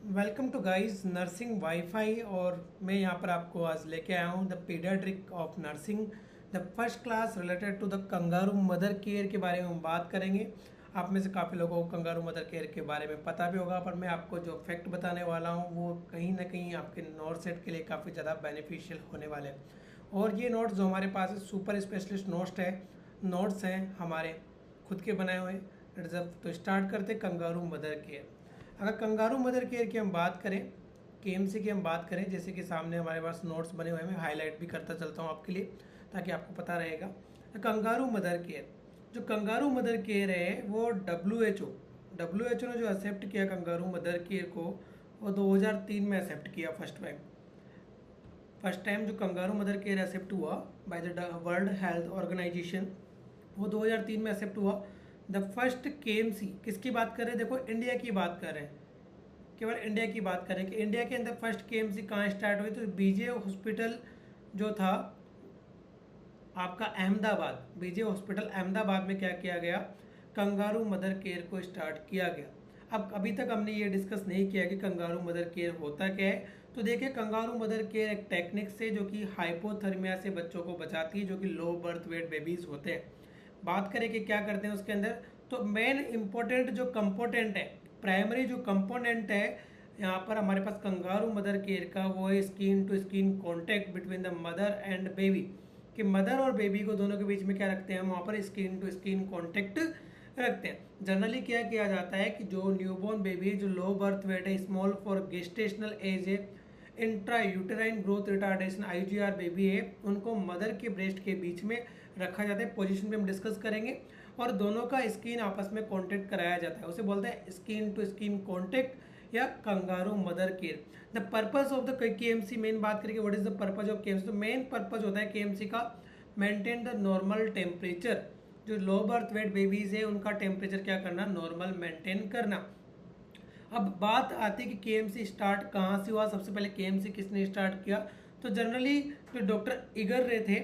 Welcome to guys nursing wifi. और मैं यहाँ पर आपको आज लेके आया हूँ the paediatric of nursing, the first class related to the kangaroo mother care के बारे में हम बात करेंगे। आप में से काफ़ी लोगों को कंगारू मदर केयर के बारे में पता भी होगा, पर मैं आपको जो फैक्ट बताने वाला हूँ वो कहीं ना कहीं आपके नॉट सेट के लिए काफ़ी ज़्यादा बेनिफिशियल होने वाले हैं। और ये नोट्स जो हमारे पास है सुपर स्पेशलिस्ट नोट्स हैं हमारे खुद के बनाए हुए। तो स्टार्ट करते कंगारू मदर केयर। अगर कंगारू मदर केयर की हम बात करें, केएमसी की हम बात करें, जैसे कि सामने हमारे पास नोट्स बने हुए हैं, मैं हाईलाइट भी करता चलता हूँ आपके लिए ताकि आपको पता रहेगा। तो कंगारू मदर केयर, जो कंगारू मदर केयर है वो डब्ल्यू एच ओ ने जो एक्सेप्ट किया कंगारू मदर केयर को, वो 2003 में एक्सेप्ट किया फर्स्ट टाइम जो कंगारू मदर केयर एक्सेप्ट हुआ by the World Health Organization, वो 2003 में एक्सेप्ट हुआ। द फर्स्ट केएमसी किसकी बात कर रहे हैं? देखो इंडिया की बात कर रहे हैं, केवल इंडिया की बात करें कि इंडिया के अंदर फर्स्ट केएमसी कहाँ स्टार्ट हुई, तो बीजे हॉस्पिटल जो था आपका अहमदाबाद, बीजे हॉस्पिटल अहमदाबाद में क्या किया गया, कंगारू मदर केयर को स्टार्ट किया गया। अब अभी तक हमने ये डिस्कस नहीं किया कि कंगारू मदर केयर होता क्या है। तो देखिए, कंगारू मदर केयर एक टेक्निक से जो कि हाइपोथर्मिया से बच्चों को बचाती है, जो कि लो बर्थ वेट बेबीज होते हैं। बात करें कि क्या करते हैं उसके अंदर, तो मेन इंपॉर्टेंट जो कंपोनेंट है, प्राइमरी जो कंपोनेंट है यहाँ पर हमारे पास कंगारू मदर केयर का, वो है skin to skin contact between the mother and baby. कि मदर और बेबी को दोनों के बीच में क्या रखते हैं, वहाँ पर स्किन टू स्किन कॉन्टैक्ट रखते हैं। जनरली क्या किया जाता है कि जो न्यूबॉर्न बेबी है, जो लो बर्थ वेट है, स्मॉल फॉर गेस्टेशनल एज है, intra uterine growth retardation IGR baby है, उनको मदर के ब्रेस्ट के बीच में रखा जाता है। पोजीशन पे हम डिस्कस करेंगे। और दोनों का स्किन आपस में कांटेक्ट कराया जाता है, उसे बोलते हैं स्किन टू स्किन कांटेक्ट या kangaroo mother care. The purpose of the KMC, main बात करेंगे what is the purpose of KMC. तो मेन पर्पस होता है केएमसी का मेंटेन द नॉर्मल टेम्परेचर। जो लो बर्थ वेट बेबीज है उनका टेम्परेचर क्या करना, नॉर्मल मेंटेन करना। अब बात आती है कि केएमसी स्टार्ट कहाँ से हुआ, सबसे पहले केएमसी किसने स्टार्ट किया। तो जनरली जो डॉक्टर इगर रे थे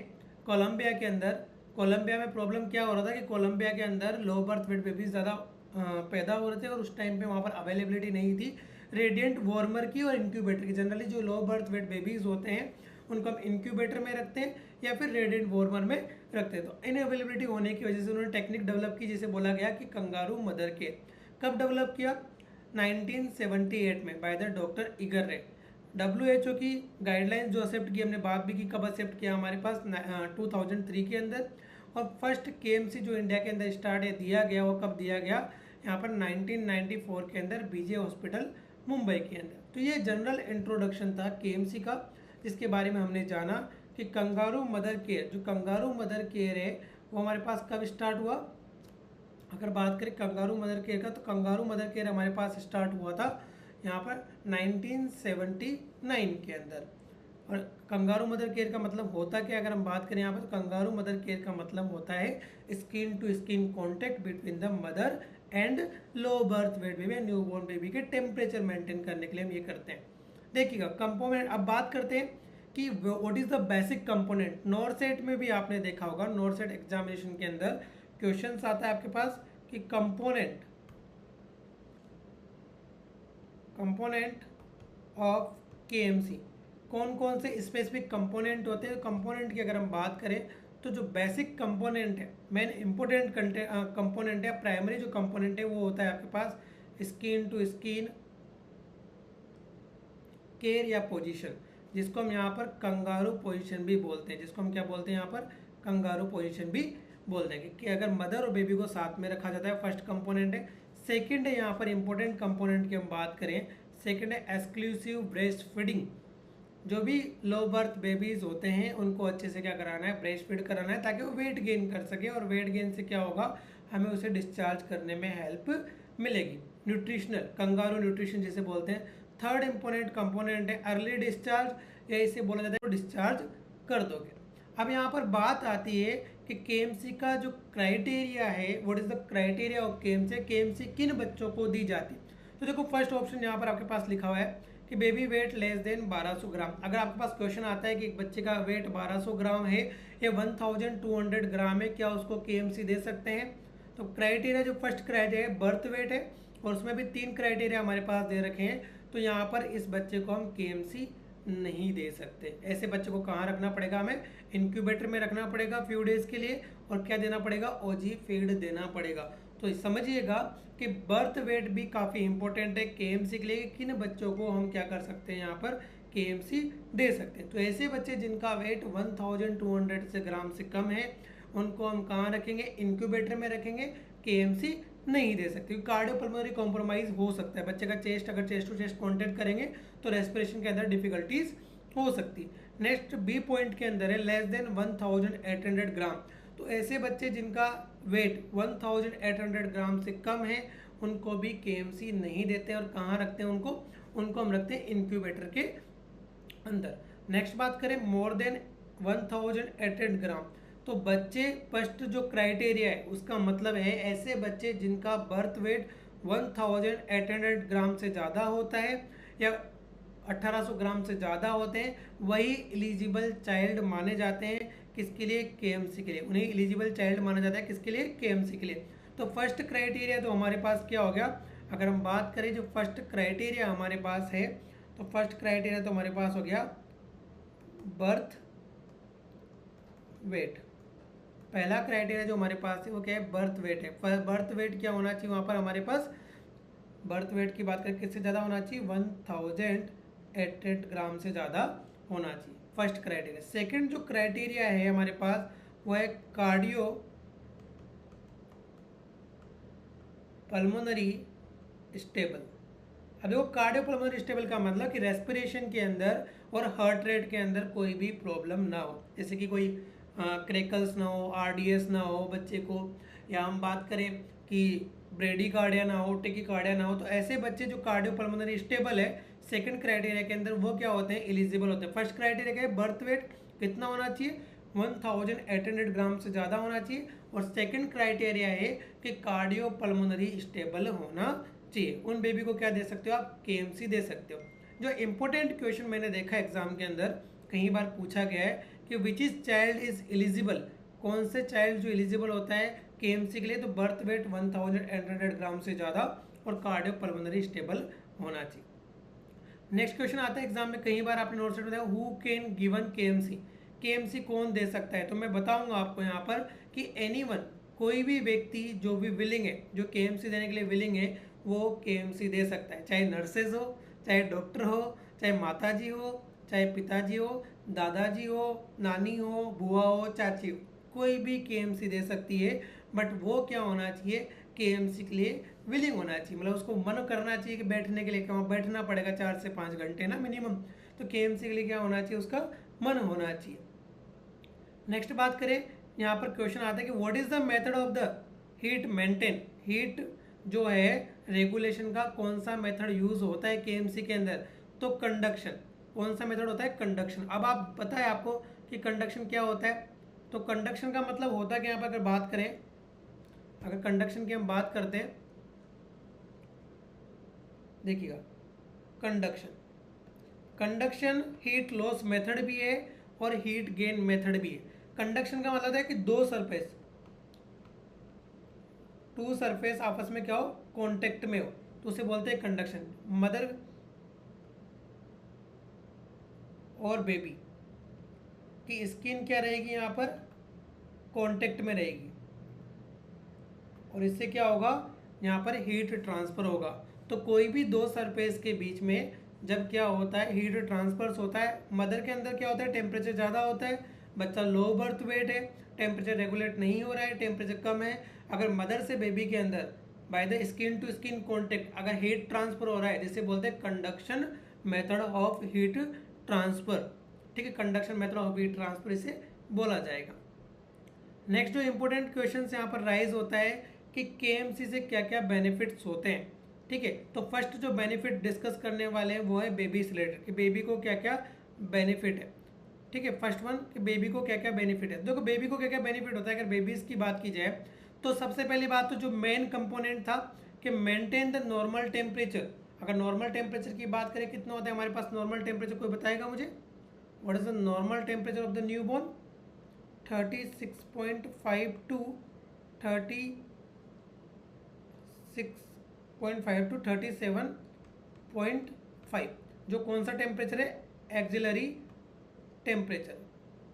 कोलंबिया के अंदर, कोलंबिया में प्रॉब्लम क्या हो रहा था कि कोलंबिया के अंदर लो बर्थ वेट बेबीज ज़्यादा पैदा हो रहे थे, और उस टाइम पे वहाँ पर अवेलेबिलिटी नहीं थी रेडिएंट वार्मर की और इंक्यूबेटर की। जनरली जो लो बर्थ वेट बेबीज होते हैं उनको हम इंक्यूबेटर में रखते हैं या फिर रेडिएंट वार्मर में रखते हैं। तो इन अवेलेबिलिटी होने की वजह से उन्होंने टेक्निक डेवलप की, जिसे बोला गया कि कंगारू मदर केयर। कब डेवलप किया? 1978 में बाय द डॉक्टर इगर रे। WHO की गाइडलाइंस जो एक्सेप्ट की, हमने बात भी की कब एक्सेप्ट किया, हमारे पास 2003 के अंदर। और फर्स्ट केएमसी जो इंडिया के अंदर स्टार्ट है दिया गया, वो कब दिया गया, यहाँ पर 1994 के अंदर बीजे हॉस्पिटल मुंबई के अंदर। तो ये जनरल इंट्रोडक्शन था केएमसी का, जिसके बारे में हमने जाना कि कंगारू मदर केयर, जो कंगारू मदर केयर है वो हमारे पास कब स्टार्ट हुआ। अगर बात करें कंगारू मदर केयर का, तो कंगारू मदर केयर हमारे पास स्टार्ट हुआ था यहाँ पर 1979 के अंदर। और कंगारू मदर केयर का मतलब होता क्या, अगर हम बात करें यहाँ पर, तो कंगारू मदर केयर का मतलब होता है skin to skin contact between the mother and low birth weight baby, newborn baby के टेम्परेचर मेंटेन करने के लिए हम ये करते हैं। देखिएगा कंपोनेंट, अब बात करते हैं कि what is the basic component. North set में भी आपने देखा होगा, नॉर्थ सेट एग्जामिनेशन के अंदर क्वेश्चन आता है आपके पास कि कंपोनेंट ऑफ केएमसी, कौन कौन से स्पेसिफिक कंपोनेंट होते हैं। कंपोनेंट की अगर हम बात करें, तो जो बेसिक कंपोनेंट है, मेन इंपोर्टेंट कंपोनेंट है, प्राइमरी जो कंपोनेंट है वो होता है आपके पास स्किन टू स्किन केयर या पोजीशन, जिसको हम यहाँ पर कंगारू पोजीशन भी बोलते हैं, जिसको हम क्या बोलते हैं यहाँ पर, कंगारू पोजीशन भी बोल देंगे। कि अगर मदर और बेबी को साथ में रखा जाता है, फर्स्ट कंपोनेंट है। सेकंड है यहाँ पर इंपॉर्टेंट कंपोनेंट की हम बात करें, सेकंड है एक्सक्लूसिव ब्रेस्ट फीडिंग। जो भी लो बर्थ बेबीज होते हैं उनको अच्छे से क्या कराना है, ब्रेस्ट फीड कराना है, ताकि वो वेट गेन कर सके, और वेट गेन से क्या होगा, हमें उसे डिस्चार्ज करने में हेल्प मिलेगी। न्यूट्रिशनल, कंगारू न्यूट्रिशन जिसे बोलते हैं। थर्ड इंपोर्टेंट कंपोनेंट है अर्ली डिस्चार्ज, या इसे बोला जाता है डिस्चार्ज कर दोगे। अब यहाँ पर बात आती है कि केएमसी का जो क्राइटेरिया है, what is the criteria of KMC, KMC किन बच्चों को दी जाती है। तो देखो फर्स्ट ऑप्शन यहाँ पर आपके पास लिखा हुआ है कि बेबी वेट लेस देन 1200 ग्राम। अगर आपके पास क्वेश्चन आता है कि एक बच्चे का वेट 1200 ग्राम है या 1200 ग्राम है, क्या उसको केएमसी दे सकते हैं। तो क्राइटेरिया, जो फर्स्ट क्राइटेरिया बर्थ वेट है, और उसमें भी तीन क्राइटेरिया हमारे पास दे रखे हैं। तो यहाँ पर इस बच्चे को हम केएमसी नहीं दे सकते। ऐसे बच्चे को कहाँ रखना पड़ेगा, हमें इंक्यूबेटर में रखना पड़ेगा फ्यू डेज के लिए, और क्या देना पड़ेगा, ओजी फीड देना पड़ेगा। तो समझिएगा कि बर्थ वेट भी काफ़ी इंपॉर्टेंट है केएमसी के लिए, किन बच्चों को हम क्या कर सकते हैं यहाँ पर केएमसी दे सकते हैं। तो ऐसे बच्चे जिनका वेट 1200 से ग्राम से कम है उनको हम कहाँ रखेंगे, इंक्यूबेटर में रखेंगे, केएमसी नहीं दे सकते क्योंकि कार्डियोपल्मोनरी कॉम्प्रोमाइज हो सकता है। बच्चे का चेस्ट अगर चेस्ट टू चेस्ट कॉन्टेक्ट करेंगे तो रेस्पिरेशन के अंदर डिफिकल्टीज हो सकती है। नेक्स्ट बी पॉइंट के अंदर है लेस देन 1800 ग्राम। तो ऐसे बच्चे जिनका वेट 1800 ग्राम से कम है उनको भी केएमसी नहीं देते और कहाँ रखते हैं उनको हम रखते हैं इंक्यूबेटर के अंदर। नेक्स्ट बात करें मोर देन 1800 ग्राम। तो बच्चे फर्स्ट जो क्राइटेरिया है उसका मतलब है ऐसे बच्चे जिनका बर्थ वेट 1800 ग्राम से ज़्यादा होता है या 1800 ग्राम से ज़्यादा होते हैं, वही एलिजिबल चाइल्ड माने जाते हैं किसके लिए, केएमसी के लिए। उन्हें एलिजिबल चाइल्ड माना जाता है किसके लिए, केएमसी के लिए। तो फर्स्ट क्राइटेरिया तो हमारे पास क्या हो गया, अगर हम बात करें जो फर्स्ट क्राइटेरिया हमारे पास है तो फर्स्ट क्राइटेरिया तो हमारे पास हो गया बर्थ वेट। पहला क्राइटेरिया जो हमारे पास है वो क्या है, बर्थ वेट है। बर्थ वेट क्या होना चाहिए वहाँ पर हमारे पास, बर्थ वेट की बात करें किससे ज़्यादा होना चाहिए, 1800 ग्राम से ज़्यादा होना चाहिए, फर्स्ट क्राइटेरिया। सेकंड जो क्राइटेरिया है हमारे पास वो है कार्डियो पल्मोनरी स्टेबल। अब देखो कार्डियो पल्मोनरी स्टेबल का मतलब कि रेस्पिरेशन के अंदर और हार्ट रेट के अंदर कोई भी प्रॉब्लम ना हो, जैसे कि कोई क्रेकल्स ना हो, आरडीएस ना हो बच्चे को, या हम बात करें कि ब्रेडिकार्डिया ना हो, टेकिकार्डिया ना हो। तो ऐसे बच्चे जो कार्डियो पल्मोनरी स्टेबल है सेकंड क्राइटेरिया के अंदर वो क्या होते हैं, एलिजिबल होते हैं। फर्स्ट क्राइटेरिया क्या है, बर्थ वेट कितना होना चाहिए, 1800 ग्राम से ज़्यादा होना चाहिए, और सेकंड क्राइटेरिया है कि कार्डियो पल्मोनरी स्टेबल होना चाहिए। उन बेबी को क्या दे सकते हो आप, केएमसी दे सकते हो। जो इंपॉर्टेंट क्वेश्चन मैंने देखा एग्जाम के अंदर कई बार पूछा गया है कि which is child is eligible, कौन से चाइल्ड जो एलिजिबल होता है केएमसी के लिए, तो बर्थ वेट 1800 ग्राम से ज़्यादा और कार्डियो पल्मोनरी स्टेबल होना चाहिए। नेक्स्ट क्वेश्चन आता है एग्जाम में, कई बार आपने नोट बताया who can given KMC, KMC कौन दे सकता है। तो मैं बताऊंगा आपको यहाँ पर कि एनीवन, कोई भी व्यक्ति जो भी विलिंग है, जो केएमसी देने के लिए विलिंग है वो केएमसी दे सकता है, चाहे नर्सेज हो, चाहे डॉक्टर हो, चाहे माताजी हो, चाहे पिताजी हो, दादाजी हो, नानी हो, बुआ हो, चाची हो, कोई भी केएमसी दे सकती है। बट वो क्या होना चाहिए, केएमसी के लिए विलिंग होना चाहिए, मतलब उसको मन करना चाहिए कि बैठने के लिए, क्या बैठना पड़ेगा 4 से 5 घंटे ना मिनिमम, तो केएमसी के लिए क्या होना चाहिए, उसका मन होना चाहिए। नेक्स्ट बात करें, यहाँ पर क्वेश्चन आता है कि what is the method of the heat maintain, heat जो है रेगुलेशन का कौन सा मेथड यूज होता है केएमसी के अंदर, तो कंडक्शन। कौन सा मेथड होता है, कंडक्शन। अब आप पता है आपको कि कंडक्शन क्या होता है, तो कंडक्शन का मतलब होता है कि यहाँ पर अगर बात करें, अगर कंडक्शन की हम बात करते हैं, देखिएगा conduction, conduction heat loss method भी है और हीट गेन मेथड भी है। कंडक्शन का मतलब है कि दो सरफेस, टू सरफेस आपस में क्या हो, कांटेक्ट में हो, तो उसे बोलते हैं कंडक्शन। मदर और बेबी की स्किन क्या रहेगी, यहाँ पर कांटेक्ट में रहेगी, और इससे क्या होगा, यहाँ पर हीट ट्रांसफर होगा। तो कोई भी दो सरफेस के बीच में जब क्या होता है, हीट ट्रांसफर होता है। मदर के अंदर क्या होता है, टेम्परेचर ज़्यादा होता है, बच्चा लो बर्थ वेट है, टेम्परेचर रेगुलेट नहीं हो रहा है, टेम्परेचर कम है। अगर मदर से बेबी के अंदर by the skin to skin contact अगर हीट ट्रांसफर हो रहा है, जिसे बोलते हैं conduction method of heat transfer, ठीक है, conduction method of heat transfer इसे बोला जाएगा। नेक्स्ट जो इंपॉर्टेंट क्वेश्चन यहाँ पर राइज होता है कि केएमसी से क्या क्या बेनिफिट्स होते हैं, ठीक है। तो फर्स्ट जो बेनिफिट डिस्कस करने वाले हैं वो है बेबी से रिलेटेड, कि बेबी को क्या क्या बेनिफिट है, ठीक है। फर्स्ट वन कि बेबी को क्या क्या बेनिफिट है। देखो बेबी को क्या क्या बेनिफिट होता है, अगर बेबीज की बात की जाए तो सबसे पहली बात तो जो मेन कंपोनेंट था कि मेंटेन द नॉर्मल टेम्परेचर। अगर नॉर्मल टेम्परेचर की बात करें कितना होता है हमारे पास नॉर्मल टेम्परेचर, कोई बताएगा मुझे, what is the normal temperature of the new born, 36.5 to 37.5 to 37.5 5। जो कौन सा टेम्परेचर है? Axillary temperature.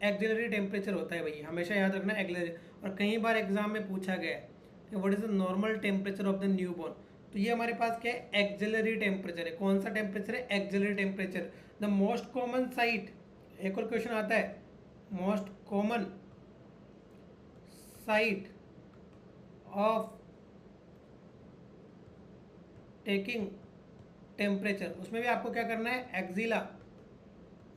एक्सिलरी टेम्परेचर होता है भाई, हमेशा याद रखना एक्सिलरी। और कई बार एग्जाम में पूछा गया है कि what is the normal temperature of the newborn, तो ये हमारे पास क्या है? एक्सिलरी टेम्परेचर है। कौन सा टेम्परेचर है? Axillary temperature. The most common site, एक और क्वेश्चन आता है, most common site of taking temperature, उसमें भी आपको क्या करना है? Axilla.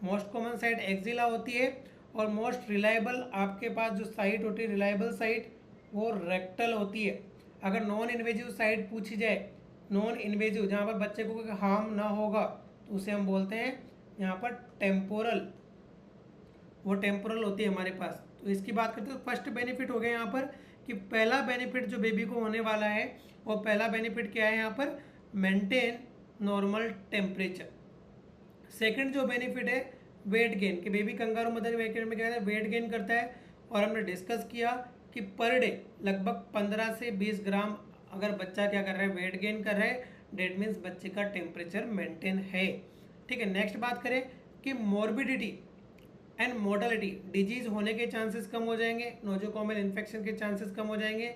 Most common site axilla होती है, और मोस्ट रिलायबल आपके पास जो साइट होती है, रिलायबल साइट, वो रेक्टल होती है। अगर नॉन इन्वेजिव साइट पूछी जाए, नॉन इन्वेजिव जहाँ पर बच्चे को कोई हार्म ना होगा, तो उसे हम बोलते हैं यहाँ पर टेम्पोरल, वो टेम्पोरल होती है हमारे पास। तो इसकी बात करते हैं तो फर्स्ट बेनिफिट हो गया यहाँ पर कि पहला बेनिफिट जो बेबी को होने वाला है, वो पहला बेनिफिट क्या है यहाँ पर? Maintain normal temperature. सेकंड जो बेनिफिट है, वेट गेन, कि बेबी कंगारू मदर वेकेट में क्या है? वेट गेन करता है। और हमने डिस्कस किया कि पर डे लगभग 15 से 20 ग्राम अगर बच्चा क्या कर रहा है? वेट गेन कर रहा है, डेट मीन्स बच्चे का टेम्परेचर मेंटेन है। ठीक है, नेक्स्ट बात करें कि मॉर्बिडिटी एंड मोर्टेलिटी, डिजीज होने के चांसेस कम हो जाएंगे, नोजोकॉमल इन्फेक्शन के चांसेस कम हो जाएंगे,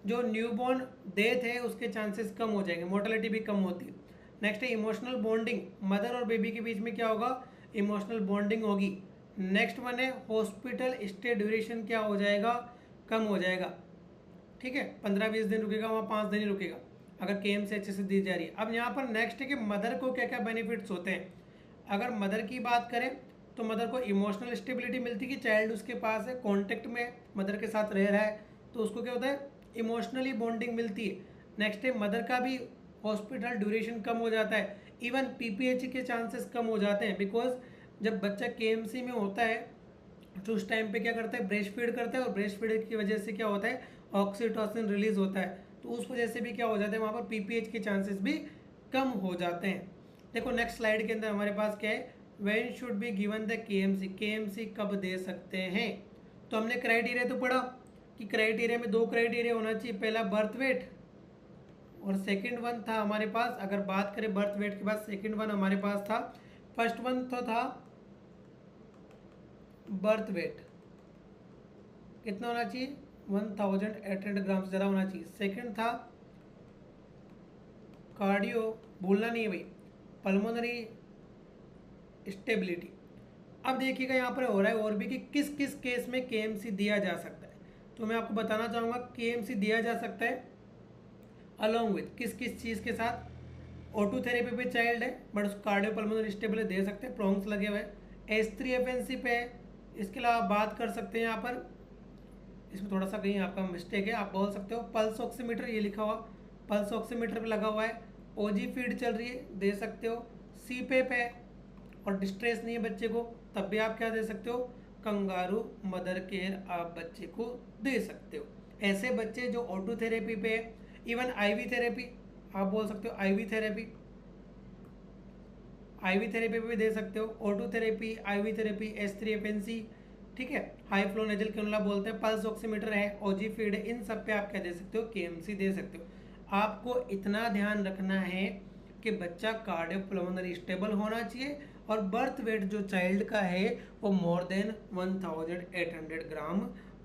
जो न्यूबॉर्न डेथ है उसके चांसेस कम हो जाएंगे, मोर्टेलिटी भी कम होती है। नेक्स्ट है इमोशनल बॉन्डिंग, मदर और बेबी के बीच में क्या होगा? इमोशनल बॉन्डिंग होगी। नेक्स्ट वन है हॉस्पिटल स्टे ड्यूरेशन क्या हो जाएगा? कम हो जाएगा। ठीक है, 15-20 दिन रुकेगा, वहाँ 5 दिन ही रुकेगा अगर केएम से अच्छे से दी जा रही है। अब यहाँ पर नेक्स्ट है कि मदर को क्या क्या बेनिफिट्स होते हैं। अगर मदर की बात करें तो मदर को इमोशनल स्टेबिलिटी मिलती है कि चाइल्ड उसके पास है, कॉन्टेक्ट में मदर के साथ रह रहा है, तो उसको क्या होता है? इमोशनली बॉन्डिंग मिलती है। नेक्स्ट है मदर का भी हॉस्पिटल ड्यूरेशन कम हो जाता है, इवन पीपीएच के चांसेस कम हो जाते हैं, बिकॉज जब बच्चा केएमसी में होता है तो उस टाइम पे क्या करता है? ब्रेस्ट फीड करता है, और ब्रेस्ट फीड की वजह से क्या होता है? ऑक्सीटोसिन रिलीज होता है, तो उस वजह से भी क्या हो जाता है? वहाँ पर पीपीएच के चांसेस भी कम हो जाते हैं। देखो नेक्स्ट स्लाइड के अंदर हमारे पास क्या है? When should be given the KMC, KMC कब दे सकते हैं? तो हमने क्राइटेरिया तो पढ़ा कि क्राइटेरिया में 2 क्राइटेरिया होना चाहिए, पहला बर्थ वेट और सेकंड वन था हमारे पास, अगर बात करें बर्थ वेट के बाद सेकंड वन हमारे पास था, फर्स्ट वन तो था बर्थ वेट कितना होना चाहिए? 1800 ग्राम से ज़्यादा होना चाहिए। सेकंड था कार्डियो, भूलना नहीं है भाई, पल्मोनरी स्टेबिलिटी। अब देखिएगा यहाँ पर हो रहा है और भी कि किस किस केस में केएमसी दिया जा सकता है, तो मैं आपको बताना चाहूँगा केएमसी दिया जा सकता है अलॉन्ग विथ किस किस चीज़ के साथ? O2 थेरेपी पे चाइल्ड है बट उसको कार्डियोपल्मोनरी स्टेबल दे सकते हैं, प्रोंग्स लगे हुए हैं, H3FNC पे है। इसके अलावा बात कर सकते हैं यहाँ पर, इसमें थोड़ा सा कहीं आपका मिस्टेक है, आप बोल सकते हो पल्स ऑक्सीमीटर, ये लिखा हुआ पल्स ऑक्सीमीटर पे लगा हुआ है, ओजी फीड चल रही है, दे सकते हो। CPAP है और डिस्ट्रेस नहीं है बच्चे को, तब भी आप क्या दे सकते हो? कंगारू मदर केयर आप बच्चे को दे सकते हो। ऐसे बच्चे जो O2 थेरेपी पे है, इवन IV थेरेपी आप बोल सकते हो, IV थेरेपी पे भी दे सकते हो, O2 therapy, IV therapy, H3FNC, ठीक है, हाई फ्लो नेजल कैनुला बोलते हैं, पल्स ऑक्सीमीटर है, ओजी फीड है, इन सब पे आप क्या दे सकते हो? केएमसी दे सकते हो। आपको इतना ध्यान रखना है कि बच्चा कार्डियोपल्मोनरी स्टेबल होना चाहिए और बर्थ वेट जो चाइल्ड का है वो मोर देन 1800 ग्राम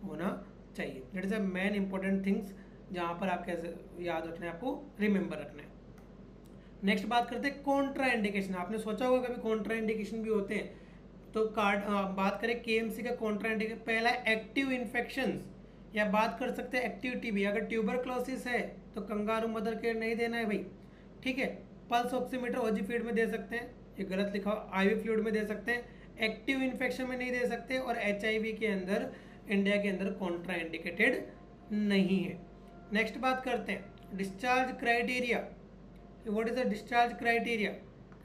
होना चाहिए। That is a main important things जहाँ पर आप कैसे याद रखना है, आपको रिमेंबर रखना है। नेक्स्ट बात करते हैं कॉन्ट्रा इंडिकेशन। आपने सोचा होगा कभी कॉन्ट्रा इंडिकेशन भी होते हैं, तो बात करें केएमसी का कॉन्ट्रा इंडिकेशन, पहला एक्टिव इन्फेक्शंस, या बात कर सकते हैं एक्टिव टीबी। अगर ट्यूबरक्लोसिस है तो कंगारू मदर केयर नहीं देना है भाई, ठीक है। पल्स ऑक्सीमीटर ओजी फीड में दे सकते हैं, ये गलत लिखा हुआ, आईवी फ्लूइड में दे सकते हैं, एक्टिव इन्फेक्शन में नहीं दे सकते, और HIV के अंदर इंडिया के अंदर कॉन्ट्रा इंडिकेटेड नहीं है। नेक्स्ट बात करते हैं discharge criteria. What is the discharge criteria?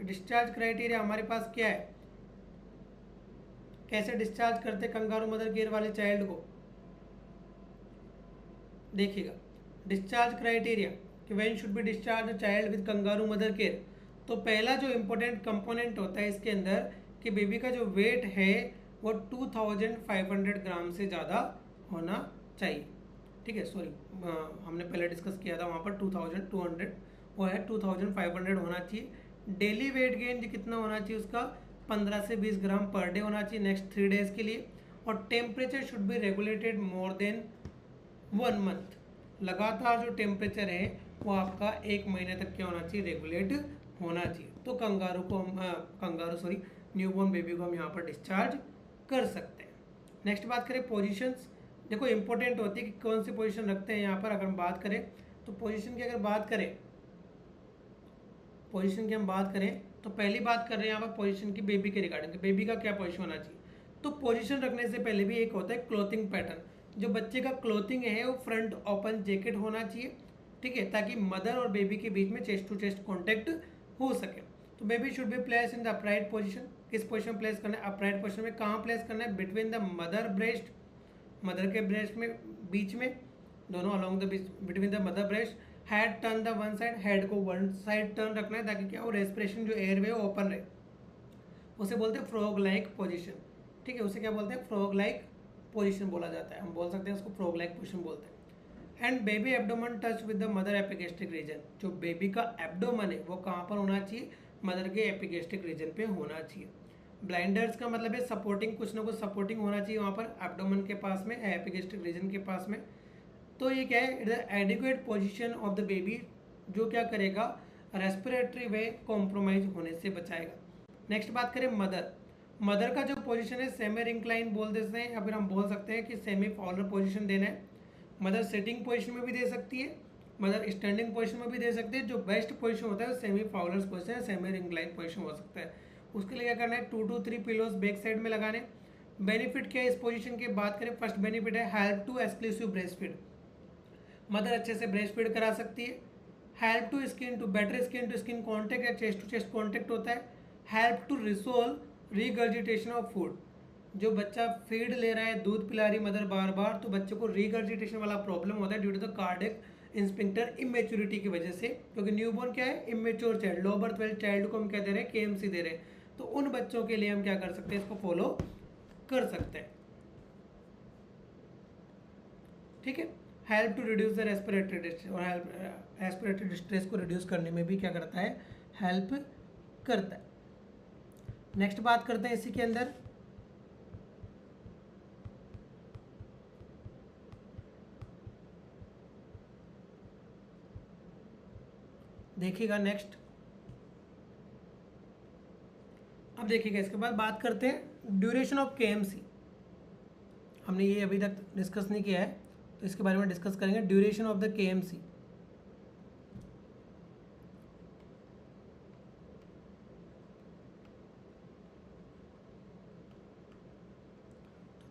Discharge criteria हमारे पास क्या है, कैसे डिस्चार्ज करते कंगारू मदर केयर वाले चाइल्ड को? देखिएगा डिस्चार्ज क्राइटेरिया कि when should be discharge a child with kangaroo mother care. तो पहला जो इंपॉर्टेंट कंपोनेंट होता है इसके अंदर कि बेबी का जो वेट है वो 2500 ग्राम से ज़्यादा होना चाहिए, ठीक है। सॉरी, हमने पहले डिस्कस किया था वहाँ पर 2200, वो है 2500 होना चाहिए, डेली वेट गेन कितना होना चाहिए उसका, 15 से 20 ग्राम पर डे होना चाहिए नेक्स्ट 3 डेज के लिए। और temperature should be regulated more than 1 month, लगातार जो टेम्परेचर है वो आपका 1 महीने तक क्या होना चाहिए, रेगुलेट होना चाहिए। तो कंगारू को हम न्यूबॉर्न बेबी को हम यहाँ पर डिस्चार्ज कर सकते हैं। नेक्स्ट बात करें पोजीशंस, देखो इंपॉर्टेंट होती है कि कौन सी पोजीशन रखते हैं यहाँ पर। अगर हम बात करें तो पोजीशन की अगर बात करें, पोजीशन की हम बात करें तो पहली बात कर रहे हैं यहाँ पर पोजीशन की बेबी के रिगार्डिंग, बेबी का क्या पोजीशन होना चाहिए। तो पोजीशन रखने से पहले भी एक होता है क्लोथिंग पैटर्न, जो बच्चे का क्लोथिंग है वो फ्रंट ओपन जैकेट होना चाहिए, ठीक है, ताकि मदर और बेबी के बीच में चेस्ट टू चेस्ट कॉन्टैक्ट हो सके। तो baby should be place in the upright position, किस पोजीशन में प्लेस करना है, अपराइट पोजीशन में। कहाँ प्लेस करना है, between the mother breast, mother के ब्रेस्ट में बीच में, दोनों along the between the mother breast. Head turn the one side, head को वन साइड टर्न रखना है ताकि क्या हो, रेस्पिरेशन जो एयरवे ओपन रहे, उसे बोलते हैं फ्रॉग लाइक पोजीशन, ठीक है, उसे क्या बोलते हैं, फ्रॉग लाइक पोजीशन बोला जाता है, हम बोल सकते हैं उसको फ्रॉग लाइक पोजीशन बोलते हैं। And baby abdomen touch with the mother epigastric region, जो बेबी का एब्डोमेन है वो कहाँ पर होना चाहिए, मदर के एपिगेस्ट्रिक रीजन पे होना चाहिए। ब्लाइंडर्स का मतलब है सपोर्टिंग, कुछ ना कुछ सपोर्टिंग होना चाहिए वहाँ पर एब्डोमेन के पास में, एपिगेस्ट्रिक रीजन के पास में। तो ये क्या है, the adequate position of the baby, जो क्या करेगा, रेस्पिरेटरी वे कॉम्प्रोमाइज होने से बचाएगा। नेक्स्ट बात करें मदर, मदर का जो पोजीशन है सेमी इंक्लाइन बोल देते हैं, या फिर हम बोल सकते हैं कि सेमी फॉलोअर पोजीशन देना है। मदर सिटिंग पोजीशन में भी दे सकती है, मदर स्टैंडिंग पोजीशन में भी दे सकती है। जो बेस्ट पोजीशन होता है वो सेमी फॉलोअर पोजीशन है, सेमी इंक्लाइन पोजीशन हो सकता है। उसके लिए क्या करना है, 2 to 3 पिलोज बैक साइड में लगाने। बेनिफिट क्या है इस पोजीशन की बात करें, फर्स्ट बेनिफिट है help to exclusive breast feed, mother अच्छे से ब्रेस्ट फीड करा सकती है। Help to skin to better skin to skin contact या चेस्ट टू चेस्ट कॉन्टैक्ट होता है। Help to resolve regurgitation of food, जो बच्चा फीड ले रहा है, दूध पिला रही मदर बार बार, तो बच्चे को रीगर्जिटेशन वाला प्रॉब्लम होता है due to the cardiac sphincter immaturity की वजह से, क्योंकि न्यूबॉर्न क्या है, immature child, low birth weight child को हम क्या दे रहे हैं, केएमसी दे रहे हैं। तो उन बच्चों के लिए हम क्या कर सकते हैं, इसको फॉलो कर सकते हैं, ठीक है। Help to reduce the respiratory distress, और रेस्पिरेटरी डिस्ट्रेस को रिड्यूस करने में भी क्या करता है, हेल्प करता है। नेक्स्ट बात करते हैं इसी के अंदर, देखिएगा नेक्स्ट, अब देखिएगा इसके बाद बात करते हैं ड्यूरेशन ऑफ केएमसी। हमने ये अभी तक डिस्कस नहीं किया है, तो इसके बारे में डिस्कस करेंगे, duration of the KMC.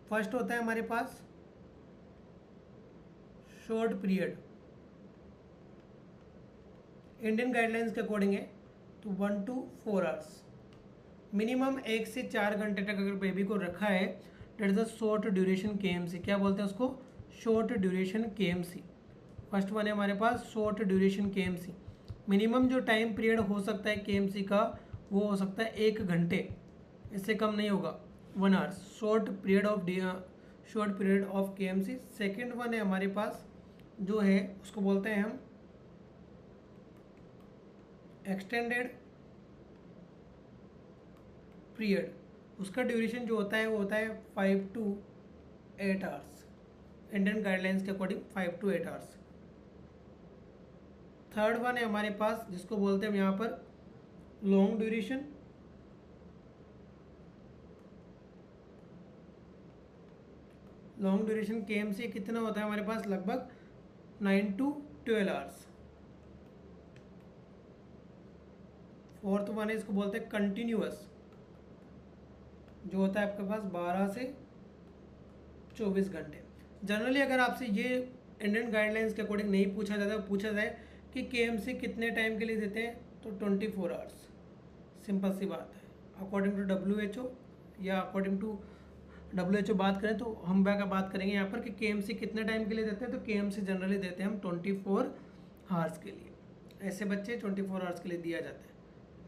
First होता है हमारे पास शॉर्ट पीरियड, इंडियन गाइडलाइंस के अकॉर्डिंग है तो 1 to 4 आवर्स, मिनिमम 1 से 4 घंटे तक अगर बेबी को रखा है, that is the short duration KMC. क्या बोलते हैं उसको, short duration KMC. First one है हमारे पास शॉर्ट ड्यूरेशन केएमसी। मिनिमम जो टाइम पीरियड हो सकता है केएमसी का वो हो सकता है 1 घंटे, इससे कम नहीं होगा, 1 hour short period of KMC. Second one है हमारे पास जो है उसको बोलते हैं हम एक्सटेंडेड पीरियड, उसका ड्यूरेशन जो होता है वो होता है 5 to 8 आवर्स, इंडियन गाइडलाइंस के according 5 to 8 hours. Third one है हमारे पास जिसको बोलते हैं हम यहाँ पर long duration, long duration KMC कितना होता है हमारे पास, लगभग 9 to 12 आवर्स। फोर्थ वन है इसको बोलते हैं कंटिन्यूअस, जो होता है आपके पास 12 से 24 घंटे। जनरली अगर आपसे ये इंडियन गाइडलाइंस के अकॉर्डिंग नहीं पूछा जाता, पूछा जाए कि केएमसी कितने टाइम के लिए देते हैं, तो 24 आवर्स, सिंपल सी बात है। अकॉर्डिंग टू WHO या अकॉर्डिंग टू WHO बात करें तो हम बात करेंगे यहाँ पर कि केएमसी कितने टाइम के लिए देते हैं, तो केएमसी जनरली देते हैं हम 24 आवर्स के लिए, ऐसे बच्चे 24 आवर्स के लिए दिया जाता है।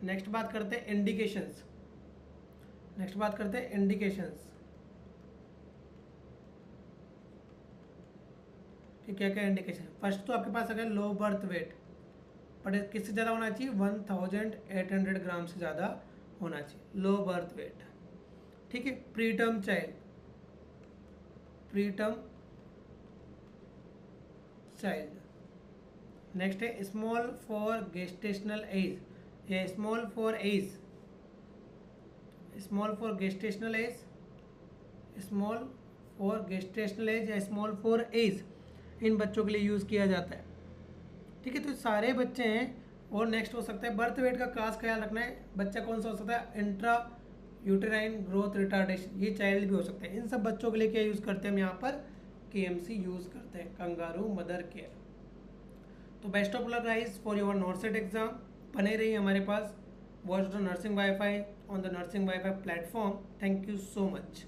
नेक्स्ट बात करते हैं इंडिकेशंस, नेक्स्ट बात करते हैं इंडिकेशंस कि क्या क्या इंडिकेशन। फर्स्ट तो आपके पास अगर लो बर्थ वेट और किससे ज़्यादा होना चाहिए, 1800 ग्राम से ज़्यादा होना चाहिए, लो बर्थ वेट। ठीक है। Preterm child, preterm child. Next है स्मॉल फॉर गेस्टेशनल एज, या small for age, small for gestational age, small for gestational age या स्मॉल फॉर एज, इन बच्चों के लिए यूज़ किया जाता है। ठीक है। तो सारे बच्चे हैं। और नेक्स्ट हो सकता है बर्थ वेट का खास ख्याल रखना है, बच्चा कौन सा हो सकता है, इंट्रा यूटेराइन ग्रोथ रिटार्डेशन, ये चाइल्ड भी हो सकता है। इन सब बच्चों के लिए क्या यूज़ करते हैं हम यहाँ पर, KMC यूज़ करते हैं, कंगारू मदर केयर। तो best of luck guys for your NORCET exam. बने रहिए हमारे पास, watch the nursing WiFi on the nursing WiFi platform. Thank you so much.